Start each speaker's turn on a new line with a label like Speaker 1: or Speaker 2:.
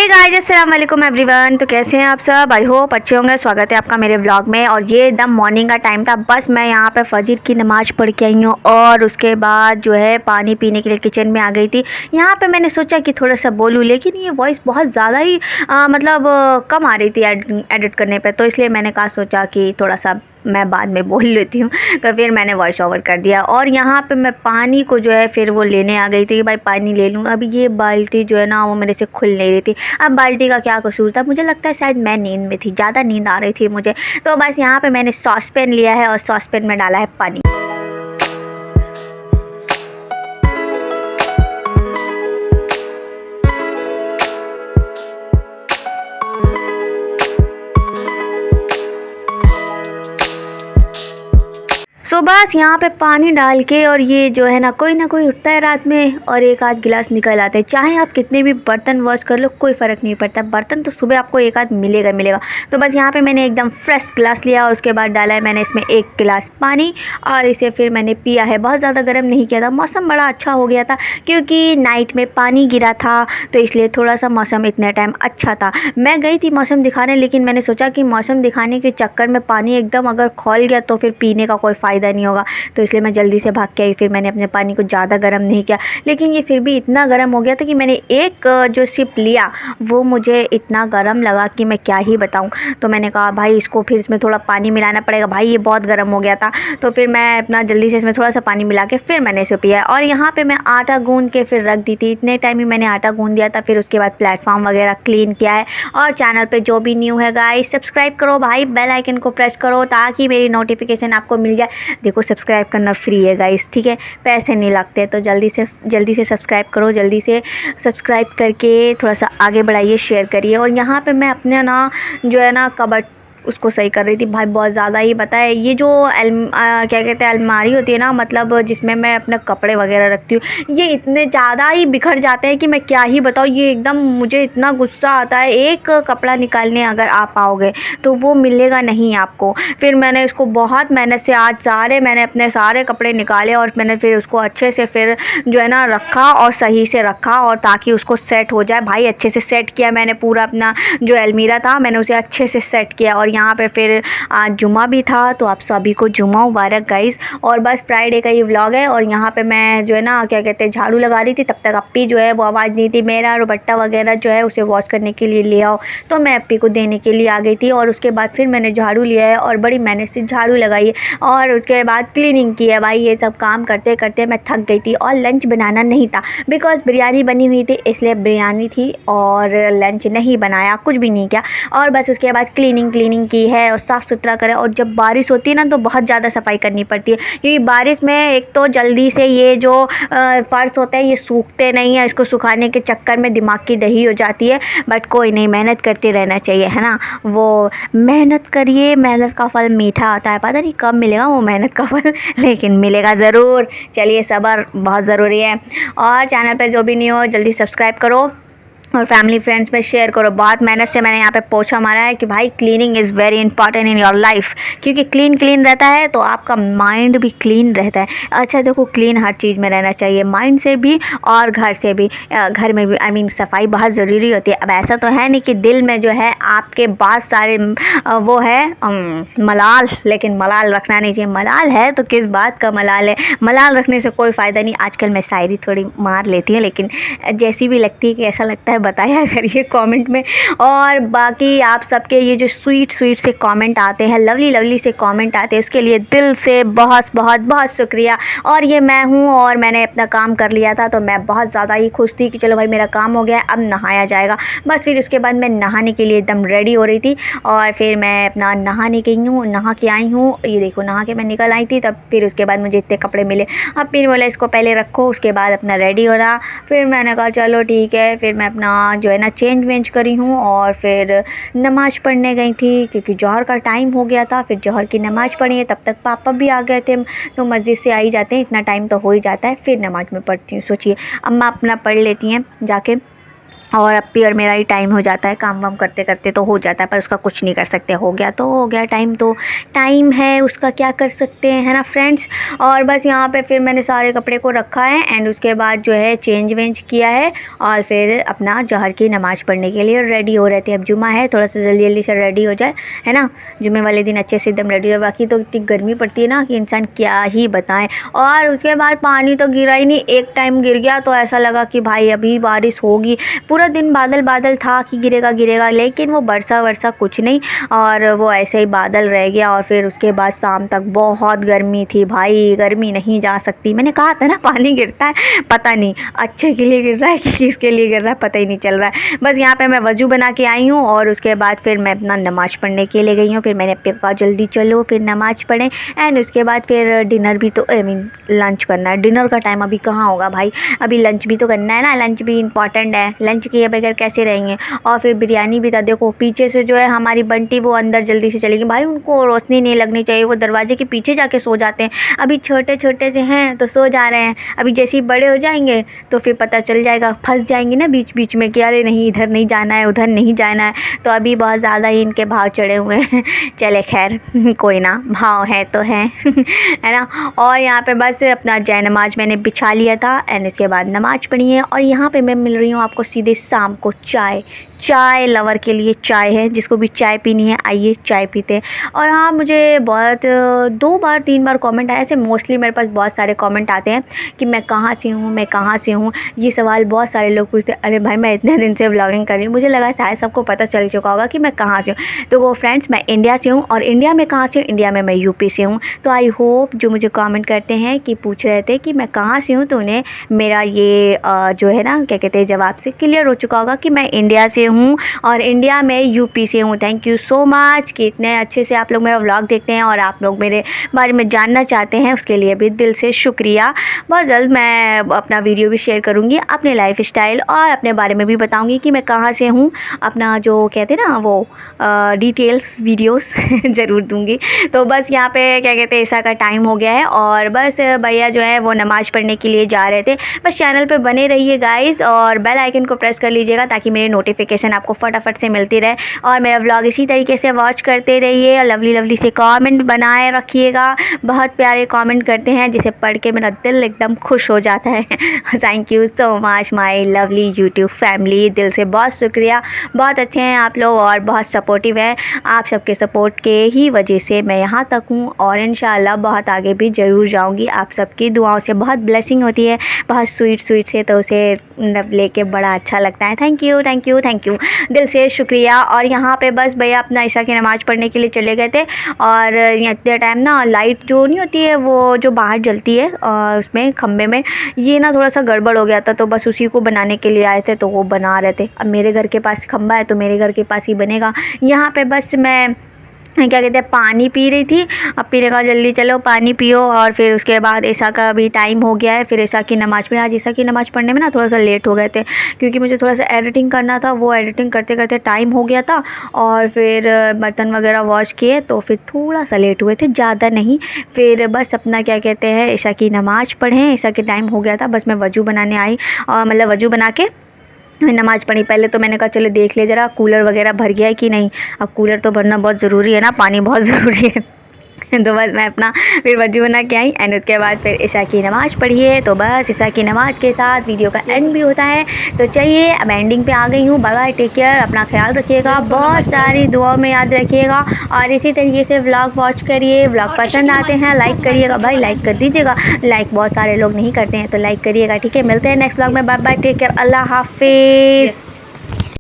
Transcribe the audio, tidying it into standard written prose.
Speaker 1: Hey guys, अस्सलाम वालेकुम everyone. तो कैसे हैं आप सब? आई होप अच्छे होंगे। स्वागत है आपका मेरे व्लॉग में। और ये एकदम मॉर्निंग का टाइम था। बस मैं यहाँ पे फजर की नमाज़ पढ़ के आई हूँ और उसके बाद जो है पानी पीने के लिए किचन में आ गई थी। यहाँ पे मैंने सोचा कि थोड़ा सा बोलूँ, लेकिन ये वॉइस बहुत ज़्यादा ही कम आ रही थी एडिट करने पर, तो इसलिए मैंने कहा सोचा कि थोड़ा सा मैं बाद में बोल लेती हूँ। तो फिर मैंने वॉइस ओवर कर दिया। और यहाँ पे मैं पानी को जो है फिर वो लेने आ गई थी कि भाई पानी ले लूँ। अभी ये बाल्टी जो है ना वो मेरे से खुल नहीं रही थी। अब बाल्टी का क्या कसूर था, मुझे लगता है शायद मैं नींद में थी, ज़्यादा नींद आ रही थी मुझे। तो बस यहाँ पे मैंने सॉसपेन लिया है और सॉसपेन में डाला है पानी। तो बस यहाँ पे पानी डाल के, और ये जो है ना कोई उठता है रात में और एक आध गिलास निकल आते हैं। चाहे आप कितने भी बर्तन वॉश कर लो, कोई फ़र्क नहीं पड़ता, बर्तन तो सुबह आपको एक आध मिलेगा। तो बस यहाँ पे मैंने एकदम फ्रेश गिलास लिया और उसके बाद डाला है मैंने इसमें 1 गिलास पानी और इसे फिर मैंने पिया है। बहुत ज़्यादा गर्म नहीं किया था। मौसम बड़ा अच्छा हो गया था क्योंकि नाइट में पानी गिरा था, तो इसलिए थोड़ा सा मौसम इतने टाइम अच्छा था। मैं गई थी मौसम दिखाने, लेकिन मैंने सोचा कि मौसम दिखाने के चक्कर में पानी एकदम अगर खौल गया तो फिर पीने का कोई फ़ायदा नहीं होगा। तो इसलिए मैं जल्दी से भाग के आई। फिर मैंने अपने पानी को ज़्यादा गर्म नहीं किया, लेकिन ये फिर भी इतना गर्म हो गया था कि मैंने एक जो सिप लिया वो मुझे इतना गर्म लगा कि मैं क्या ही बताऊं। तो मैंने कहा भाई इसको फिर इसमें थोड़ा पानी मिलाना पड़ेगा, भाई ये बहुत गर्म हो गया था। तो फिर मैं अपना जल्दी से इसमें थोड़ा सा पानी मिला के फिर मैंने इसे पिया। और यहाँ पर मैं आटा गूँध के फिर रख दी थी। इतने टाइम ही मैंने आटा गूँध दिया था। फिर उसके बाद प्लेटफॉर्म वगैरह क्लीन किया है। और चैनल पर जो भी न्यू है गाइस, सब्सक्राइब करो भाई, बेल आइकन को प्रेस करो ताकि मेरी नोटिफिकेशन आपको मिल जाए। देखो सब्सक्राइब करना फ्री है गाइस, ठीक है, पैसे नहीं लगते। तो जल्दी से सब्सक्राइब करो, जल्दी से सब्सक्राइब करके थोड़ा सा आगे बढ़ाइए, शेयर करिए। और यहाँ पे मैं अपने ना जो है ना कबर्ड उसको सही कर रही थी। भाई बहुत ज़्यादा ही बताए, ये जो क्या कहते हैं अलमारी होती है ना, मतलब जिसमें मैं अपने कपड़े वगैरह रखती हूँ, ये इतने ज़्यादा ही बिखर जाते हैं कि मैं क्या ही बताऊँ। ये एकदम मुझे इतना गुस्सा आता है। एक कपड़ा निकालने अगर आप आओगे तो वो मिलेगा नहीं आपको। फिर मैंने इसको बहुत मेहनत से आज मैंने अपने सारे कपड़े निकाले और मैंने फिर उसको अच्छे से फिर जो है ना रखा और सही से रखा, और ताकि उसको सेट हो जाए। भाई अच्छे से सेट किया मैंने, पूरा अपना जो अलमीरा था मैंने उसे अच्छे से सेट किया। और यहाँ पे फिर आज जुमा भी था, तो आप सभी को जुमा मुबारक गाइस। और बस फ्राइडे का ये व्लॉग है। और यहाँ पे मैं जो है ना क्या कहते हैं झाड़ू लगा रही थी, तब तक अप्पी जो है वो आवाज़ दी थी मेरा दुपट्टा वगैरह जो है उसे वॉश करने के लिए ले आओ। तो मैं अप्पी को देने के लिए आ गई थी। और उसके बाद फिर मैंने झाड़ू लिया है और बड़ी मेहनत से झाड़ू लगाई है और उसके बाद क्लीनिंग की है। भाई ये सब काम करते करते मैं थक गई थी। और लंच बनाना नहीं था बिकॉज बिरयानी बनी हुई थी, इसलिए बिरयानी थी और लंच नहीं बनाया, कुछ भी नहीं किया। और बस उसके बाद क्लीनिंग की है और साफ़ सुथरा करें। और जब बारिश होती है ना तो बहुत ज़्यादा सफाई करनी पड़ती है, क्योंकि बारिश में एक तो जल्दी से ये जो फर्श होते हैं ये सूखते नहीं है। इसको सुखाने के चक्कर में दिमाग की दही हो जाती है। बट कोई नहीं, मेहनत करते रहना चाहिए, है ना। वो मेहनत करिए, मेहनत का फल मीठा आता है। पता नहीं कब मिलेगा वो मेहनत का फल, लेकिन मिलेगा ज़रूर। चलिए, सब्र बहुत ज़रूरी है। और चैनल पर जो भी नहीं हो जल्दी सब्सक्राइब करो और फैमिली फ्रेंड्स में शेयर करो। बहुत मेहनत से मैंने यहाँ पे पोछा मारा है कि भाई cleaning is very important in your life, क्योंकि क्लीन रहता है तो आपका माइंड भी क्लीन रहता है। अच्छा देखो, क्लीन हर चीज़ में रहना चाहिए, माइंड से भी और घर से भी। घर में भी सफाई बहुत ज़रूरी होती है। अब ऐसा तो है नहीं कि दिल में जो है आपके बहुत सारे वो है मलाल, लेकिन मलाल रखना नहीं चाहिए। मलाल है तो किस बात का मलाल है, मलाल रखने से कोई फ़ायदा नहीं। आजकल मैं शायरी थोड़ी मार लेती हूँ, लेकिन जैसी भी लगती है कि ऐसा लगता है बताया करिए कमेंट में। और बाकी आप सबके ये जो स्वीट से कमेंट आते हैं, लवली से कमेंट आते हैं, उसके लिए दिल से बहुत शुक्रिया। और ये मैं हूँ और मैंने अपना काम कर लिया था, तो मैं बहुत ज़्यादा ही खुश थी कि चलो भाई मेरा काम हो गया, अब नहाया जाएगा। बस फिर उसके बाद मैं नहाने के लिए एकदम रेडी हो रही थी और फिर मैं अपना नहाने गई हूँ, नहा के आई हूँ। ये देखो नहा के मैं निकल आई थी, तब फिर उसके बाद मुझे इतने कपड़े मिले। अब फिर बोला इसको पहले रखो, उसके बाद अपना रेडी हो रहा। फिर मैंने कहा चलो ठीक है। फिर मैं अपना जो है ना चेंज करी हूँ और फिर नमाज़ पढ़ने गई थी, क्योंकि जौहर का टाइम हो गया था। फिर जौहर की नमाज़ पढ़ी है, तब तक पापा भी आ गए थे, तो मस्जिद से आ ही जाते हैं, इतना टाइम तो हो ही जाता है। फिर नमाज़ में पढ़ती हूँ। सोचिए अम्मा अपना पढ़ लेती हैं जाके, और अब भी और मेरा ही टाइम हो जाता है, काम वाम करते करते तो हो जाता है, पर उसका कुछ नहीं कर सकते, हो गया तो हो गया, टाइम तो टाइम है, उसका क्या कर सकते हैं, है ना फ्रेंड्स। और बस यहाँ पे फिर मैंने सारे कपड़े को रखा है एंड उसके बाद जो है चेंज वेंज किया है और फिर अपना जहर की नमाज़ पढ़ने के लिए रेडी हो रहे थे। अब जुमा है, थोड़ा सा जल्दी जल्दी से रेडी हो जाए, है ना, जुमे वाले दिन अच्छे से एकदम रेडी हो। बाकी तो इतनी गर्मी पड़ती है ना कि इंसान क्या ही बताएं। और उसके बाद पानी तो गिरा ही नहीं, एक टाइम गिर गया तो ऐसा लगा कि भाई अभी बारिश होगी, पूरा दिन बादल बादल था कि गिरेगा गिरेगा, लेकिन वो बरसा वर्षा कुछ नहीं और वो ऐसे ही बादल रह गया। और फिर उसके बाद शाम तक बहुत गर्मी थी भाई, गर्मी नहीं जा सकती। मैंने कहा था ना पानी गिरता है, पता नहीं अच्छे के लिए गिर रहा है कि किसके लिए गिर रहा है पता ही नहीं चल रहा है। बस यहाँ पे मैं वजू बना के आई हूँ और उसके बाद फिर मैं अपना नमाज़ पढ़ने के लिए गई हूँ। फिर मैंने कहा जल्दी चलो फिर नमाज़ पढ़ें एंड उसके बाद फिर डिनर भी तो आई मीन लंच करना है। डिनर का टाइम अभी कहाँ होगा भाई, अभी लंच भी तो करना है ना, लंच भी इंपॉर्टेंट है, लंच किए बगैर कैसे रहेंगे। और फिर बिरयानी भी था, देखो पीछे से जो है हमारी बंटी वो अंदर जल्दी से चलेगी भाई, उनको रोशनी नहीं लगनी चाहिए, वो दरवाजे के पीछे जाके सो जाते हैं। अभी छोटे छोटे से हैं तो सो जा रहे हैं, अभी जैसे ही बड़े हो जाएंगे तो फिर पता चल जाएगा, फंस जाएंगे ना बीच बीच में कि अरे नहीं इधर नहीं जाना है उधर नहीं जाना है। तो अभी बहुत ज़्यादा ही इनके भाव चढ़े हुए हैं चले खैर कोई ना, भाव है तो है है ना। और यहाँ पे बस अपना जय नमाज मैंने बिछा लिया था एंड इसके बाद नमाज पढ़ी है। और यहाँ पे मैं मिल रही हूँ आपको सीधे शाम को चाय लवर के लिए चाय है, जिसको भी चाय पीनी है आइए चाय पीते हैं। और हाँ मुझे बहुत 2 बार 3 बार कमेंट आया, ऐसे मोस्टली मेरे पास बहुत सारे कमेंट आते हैं कि मैं कहाँ से हूँ, मैं कहाँ से हूँ, ये सवाल बहुत सारे लोग पूछते हैं। अरे भाई मैं इतने दिन से व्लॉगिंग कर रही हूँ, मुझे लगा शायद सबको पता चल चुका होगा कि मैं कहाँ से हूँ। तो वो फ्रेंड्स मैं इंडिया से हूँ और इंडिया में कहाँ से हूँ, इंडिया में मैं यूपी से हूँ। तो आई होप जो मुझे कॉमेंट करते हैं कि पूछ रहे थे कि मैं कहाँ से हूँ, तो उन्हें मेरा ये जो है ना क्या कहते हैं जवाब से क्लियर हो चुका होगा कि मैं इंडिया से हूँ और इंडिया में यूपी से हूँ। थैंक यू सो मच कि इतने अच्छे से आप लोग मेरा व्लॉग देखते हैं और आप लोग मेरे बारे में जानना चाहते हैं, उसके लिए भी दिल से शुक्रिया। बहुत जल्द मैं अपना वीडियो भी शेयर करूँगी, अपने लाइफ स्टाइल और अपने बारे में भी बताऊँगी कि मैं कहाँ से हूँ, अपना जो कहते हैं ना वो डिटेल्स वीडियोस ज़रूर दूँगी। तो बस यहाँ पे क्या कहते हैं ऐसा का टाइम हो गया है और बस भैया जो है वो नमाज़ पढ़ने के लिए जा रहे थे। बस चैनल पे बने रहिए गाइस और बेल आइकन को प्रेस कर लीजिएगा ताकि मेरे नोटिफिकेशन आपको फटाफट से मिलती रहे और मेरा व्लॉग इसी तरीके से वॉच करते रहिए और लवली लवली से कमेंट बनाए रखिएगा। बहुत प्यारे कमेंट करते हैं जिसे पढ़ के मेरा दिल एकदम खुश हो जाता है thank you so much my lovely YouTube family, दिल से बहुत शुक्रिया, बहुत अच्छे हैं आप लोग और बहुत सपोर्टिव हैं। आप सबके सपोर्ट के ही वजह से मैं यहाँ तक हूँ और इंशाल्लाह बहुत आगे भी ज़रूर जाऊँगी। आप सबकी दुआओं से बहुत ब्लेसिंग होती है, बहुत स्वीट से, तो उसे लेके बड़ा अच्छा लगता है। Thank you thank you thank you, दिल से शुक्रिया। और यहाँ पे बस भैया अपना ईशा की नमाज़ पढ़ने के लिए चले गए थे और इतने टाइम ना लाइट जो नहीं होती है वो जो बाहर जलती है उसमें खम्भे में, ये ना थोड़ा सा गड़बड़ हो गया था तो बस उसी को बनाने के लिए आए थे, तो वो बना रहे थे। अब मेरे घर के पास खम्भा है तो मेरे घर के पास ही बनेगा। यहाँ पे बस मैं क्या कहते हैं पानी पी रही थी, अब पीने का जल्दी चलो पानी पियो। और फिर उसके बाद ईशा का भी टाइम हो गया है, फिर ईशा की नमाज़ में, आज ईशा की नमाज़ पढ़ने में ना थोड़ा सा लेट हो गए थे क्योंकि मुझे थोड़ा सा एडिटिंग करना था, वो एडिटिंग करते करते टाइम हो गया था और फिर बर्तन वगैरह वॉश किए तो फिर थोड़ा सा लेट हुए थे, ज़्यादा नहीं। फिर बस अपना क्या कहते हैं ईशा की नमाज़ पढ़ें, ईशा के टाइम हो गया था, बस मैं वजू बनाने आई और मतलब वजू बना के नमाज़ पढ़ी। पहले तो मैंने कहा चलो देख ले ज़रा कूलर वगैरह भर गया है कि नहीं, अब कूलर तो भरना बहुत ज़रूरी है ना, पानी बहुत ज़रूरी है तो बस मैं अपना फिर वजू बना के आई एंड उसके बाद फिर ईशा की नमाज़ पढ़ी है। तो बस ईशा की नमाज़ के साथ वीडियो का एंड भी होता है। तो चलिए अब एंडिंग पे आ गई हूँ, बाय बाय, टेक केयर, अपना ख्याल रखिएगा, बहुत सारी दुआ में याद रखिएगा और इसी तरीके से व्लॉग वॉच करिए। व्लॉग पसंद आते हैं लाइक करिएगा भाई, लाइक कर दीजिएगा, लाइक बहुत सारे लोग नहीं करते हैं तो लाइक करिएगा, ठीक है। मिलते हैं नेक्स्ट व्लॉग में, बाय बाय, टेक केयर, अल्लाह हाफिज़।